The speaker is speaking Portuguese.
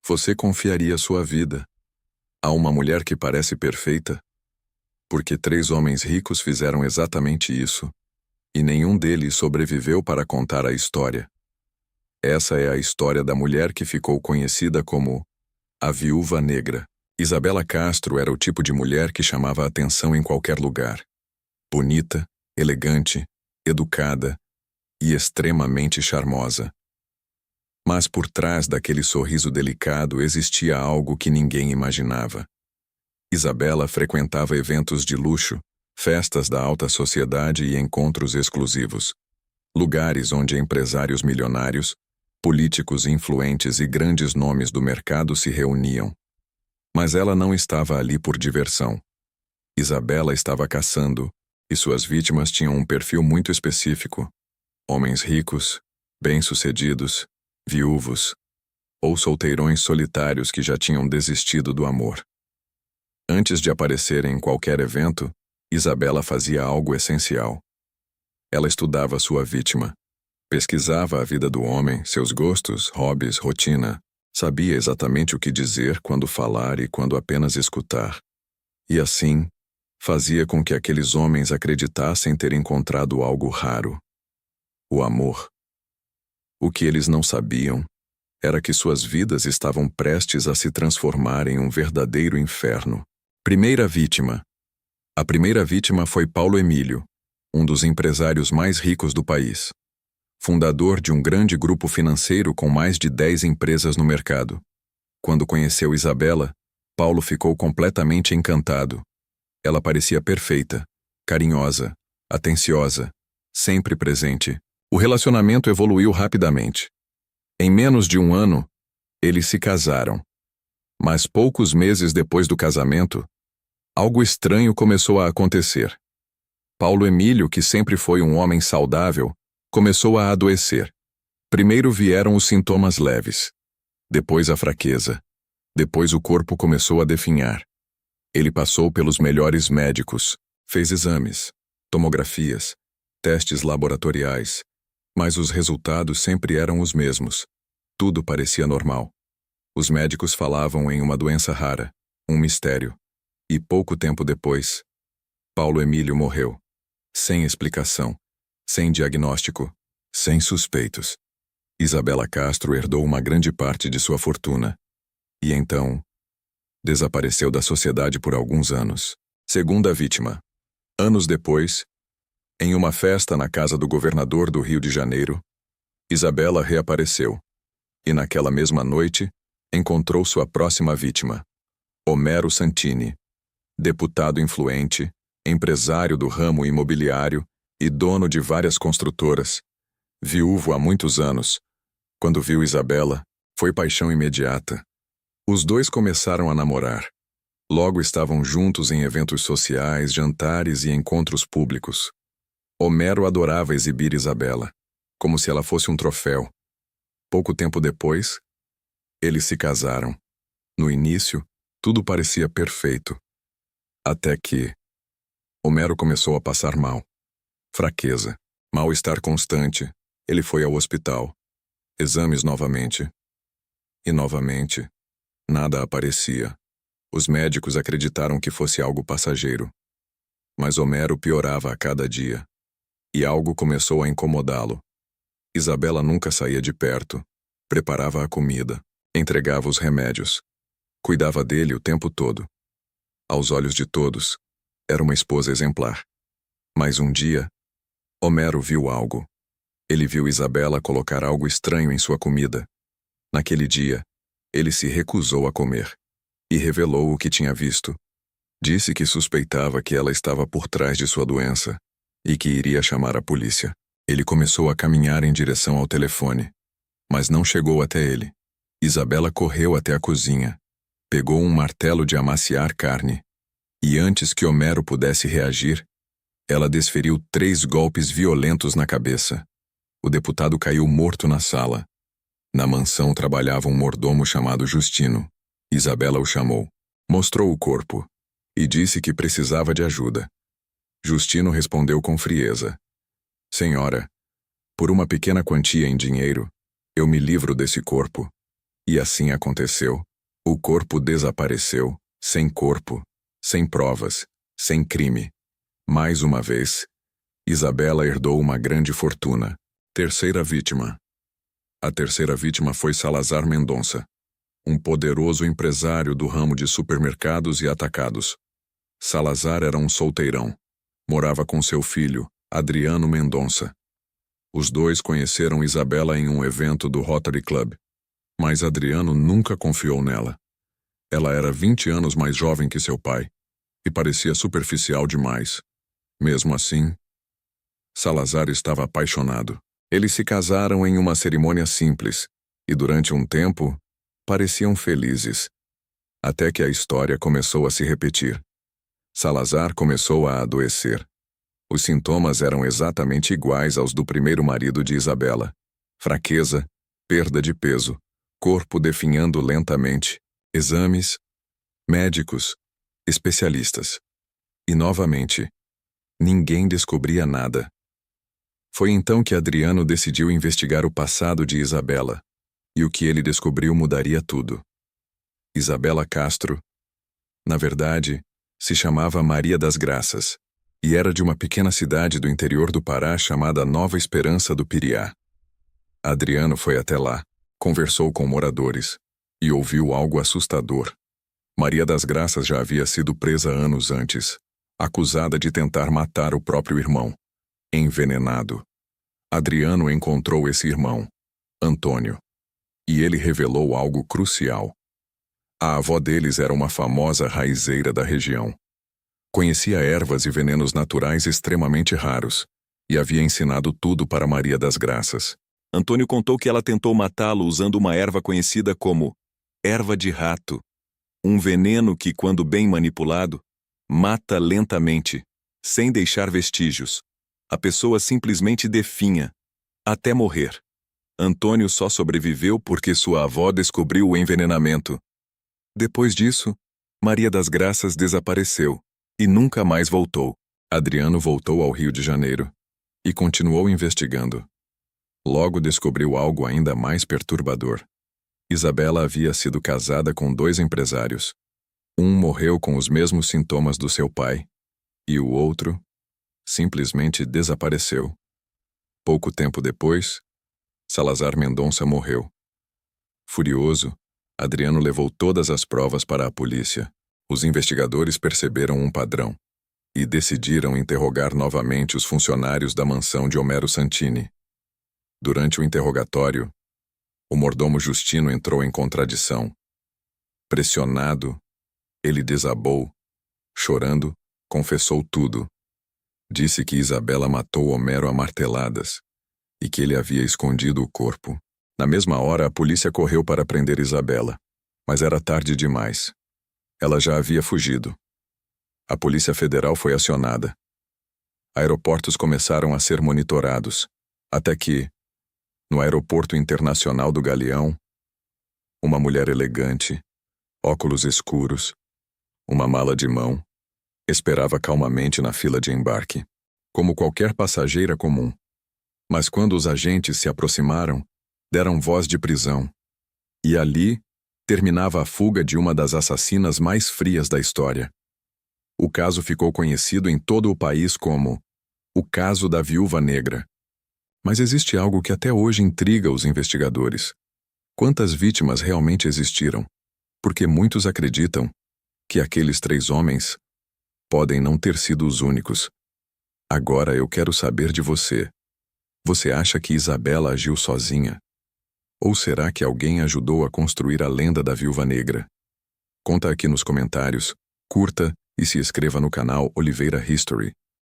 Você confiaria sua vida a uma mulher que parece perfeita? Porque 3 homens ricos fizeram exatamente isso, e nenhum deles sobreviveu para contar a história. Essa é a história da mulher que ficou conhecida como a Viúva Negra. Isabela Castro era o tipo de mulher que chamava a atenção em qualquer lugar. Bonita, elegante, educada e extremamente charmosa. Mas por trás daquele sorriso delicado existia algo que ninguém imaginava. Isabela frequentava eventos de luxo, festas da alta sociedade e encontros exclusivos. Lugares onde empresários milionários, políticos influentes e grandes nomes do mercado se reuniam. Mas ela não estava ali por diversão. Isabela estava caçando, e suas vítimas tinham um perfil muito específico. Homens ricos, bem-sucedidos, viúvos, ou solteirões solitários que já tinham desistido do amor. Antes de aparecer em qualquer evento, Isabela fazia algo essencial. Ela estudava sua vítima. Pesquisava a vida do homem, seus gostos, hobbies, rotina. Sabia exatamente o que dizer, quando falar e quando apenas escutar. E assim, fazia com que aqueles homens acreditassem ter encontrado algo raro. O amor. O que eles não sabiam era que suas vidas estavam prestes a se transformar em um verdadeiro inferno. Primeira vítima. A primeira vítima foi Paulo Emílio, um dos empresários mais ricos do país. Fundador de um grande grupo financeiro com mais de 10 empresas no mercado. Quando conheceu Isabela, Paulo ficou completamente encantado. Ela parecia perfeita, carinhosa, atenciosa, sempre presente. O relacionamento evoluiu rapidamente. Em menos de 1 ano, eles se casaram. Mas poucos meses depois do casamento, algo estranho começou a acontecer. Paulo Emílio, que sempre foi um homem saudável, começou a adoecer. Primeiro vieram os sintomas leves. Depois a fraqueza. Depois o corpo começou a definhar. Ele passou pelos melhores médicos, fez exames, tomografias, testes laboratoriais, mas os resultados sempre eram os mesmos. Tudo parecia normal. Os médicos falavam em uma doença rara, um mistério. E pouco tempo depois, Paulo Emílio morreu. Sem explicação, sem diagnóstico, sem suspeitos. Isabela Castro herdou uma grande parte de sua fortuna. E então, desapareceu da sociedade por alguns anos. Segunda vítima. Anos depois, em uma festa na casa do governador do Rio de Janeiro, Isabela reapareceu. E naquela mesma noite, encontrou sua próxima vítima, Homero Santini, deputado influente, empresário do ramo imobiliário e dono de várias construtoras. Viúvo há muitos anos, quando viu Isabela, foi paixão imediata. Os dois começaram a namorar. Logo estavam juntos em eventos sociais, jantares e encontros públicos. Homero adorava exibir Isabela, como se ela fosse um troféu. Pouco tempo depois, eles se casaram. No início, tudo parecia perfeito. Até que Homero começou a passar mal. Fraqueza, mal-estar constante. Ele foi ao hospital. Exames novamente. E novamente, nada aparecia. Os médicos acreditaram que fosse algo passageiro. Mas Homero piorava a cada dia. E algo começou a incomodá-lo. Isabela nunca saía de perto. Preparava a comida. Entregava os remédios. Cuidava dele o tempo todo. Aos olhos de todos, era uma esposa exemplar. Mas um dia, Homero viu algo. Ele viu Isabela colocar algo estranho em sua comida. Naquele dia, ele se recusou a comer. E revelou o que tinha visto. Disse que suspeitava que ela estava por trás de sua doença e que iria chamar a polícia. Ele começou a caminhar em direção ao telefone, mas não chegou até ele. Isabela correu até a cozinha, pegou um martelo de amaciar carne, e antes que Homero pudesse reagir, ela desferiu 3 golpes violentos na cabeça. O deputado caiu morto na sala. Na mansão trabalhava um mordomo chamado Justino. Isabela o chamou, mostrou o corpo e disse que precisava de ajuda. Justino respondeu com frieza: "Senhora, por uma pequena quantia em dinheiro, eu me livro desse corpo, E assim aconteceu. O corpo desapareceu, sem corpo, sem provas, sem crime. Mais uma vez, Isabela herdou uma grande fortuna. Terceira vítima. A terceira vítima foi Salazar Mendonça, um poderoso empresário do ramo de supermercados e atacados. Salazar era um solteirão. Morava com seu filho, Adriano Mendonça. Os dois conheceram Isabela em um evento do Rotary Club. Mas Adriano nunca confiou nela. Ela era 20 anos mais jovem que seu pai, e parecia superficial demais. Mesmo assim, Salazar estava apaixonado. Eles se casaram em uma cerimônia simples, e durante um tempo, pareciam felizes. Até que a história começou a se repetir. Salazar começou a adoecer. Os sintomas eram exatamente iguais aos do primeiro marido de Isabela. Fraqueza, perda de peso, corpo definhando lentamente, exames, médicos, especialistas. E novamente, ninguém descobria nada. Foi então que Adriano decidiu investigar o passado de Isabela, e o que ele descobriu mudaria tudo. Isabela Castro, na verdade, se chamava Maria das Graças, e era de uma pequena cidade do interior do Pará chamada Nova Esperança do Piriá. Adriano foi até lá, conversou com moradores, e ouviu algo assustador. Maria das Graças já havia sido presa anos antes, acusada de tentar matar o próprio irmão, envenenado. Adriano encontrou esse irmão, Antônio, e ele revelou algo crucial. A avó deles era uma famosa raizeira da região. Conhecia ervas e venenos naturais extremamente raros, e havia ensinado tudo para Maria das Graças. Antônio contou que ela tentou matá-lo usando uma erva conhecida como erva de rato, um veneno que, quando bem manipulado, mata lentamente, sem deixar vestígios. A pessoa simplesmente definha, até morrer. Antônio só sobreviveu porque sua avó descobriu o envenenamento. Depois disso, Maria das Graças desapareceu e nunca mais voltou. Adriano voltou ao Rio de Janeiro e continuou investigando. Logo descobriu algo ainda mais perturbador. Isabela havia sido casada com 2 empresários. Um morreu com os mesmos sintomas do seu pai, e o outro simplesmente desapareceu. Pouco tempo depois, Salazar Mendonça morreu. Furioso, Adriano levou todas as provas para a polícia. Os investigadores perceberam um padrão e decidiram interrogar novamente os funcionários da mansão de Homero Santini. Durante o interrogatório, o mordomo Justino entrou em contradição. Pressionado, ele desabou, chorando, confessou tudo. Disse que Isabela matou Homero a marteladas e que ele havia escondido o corpo. Na mesma hora, a polícia correu para prender Isabela, mas era tarde demais. Ela já havia fugido. A Polícia Federal foi acionada. Aeroportos começaram a ser monitorados, até que, no Aeroporto Internacional do Galeão, uma mulher elegante, óculos escuros, uma mala de mão, esperava calmamente na fila de embarque, como qualquer passageira comum. Mas quando os agentes se aproximaram, deram voz de prisão. E ali terminava a fuga de uma das assassinas mais frias da história. O caso ficou conhecido em todo o país como o caso da Viúva Negra. Mas existe algo que até hoje intriga os investigadores. Quantas vítimas realmente existiram? Porque muitos acreditam que aqueles 3 homens podem não ter sido os únicos. Agora eu quero saber de você. Você acha que Isabela agiu sozinha? Ou será que alguém ajudou a construir a lenda da Viúva Negra? Conta aqui nos comentários, curta e se inscreva no canal Oliveira History.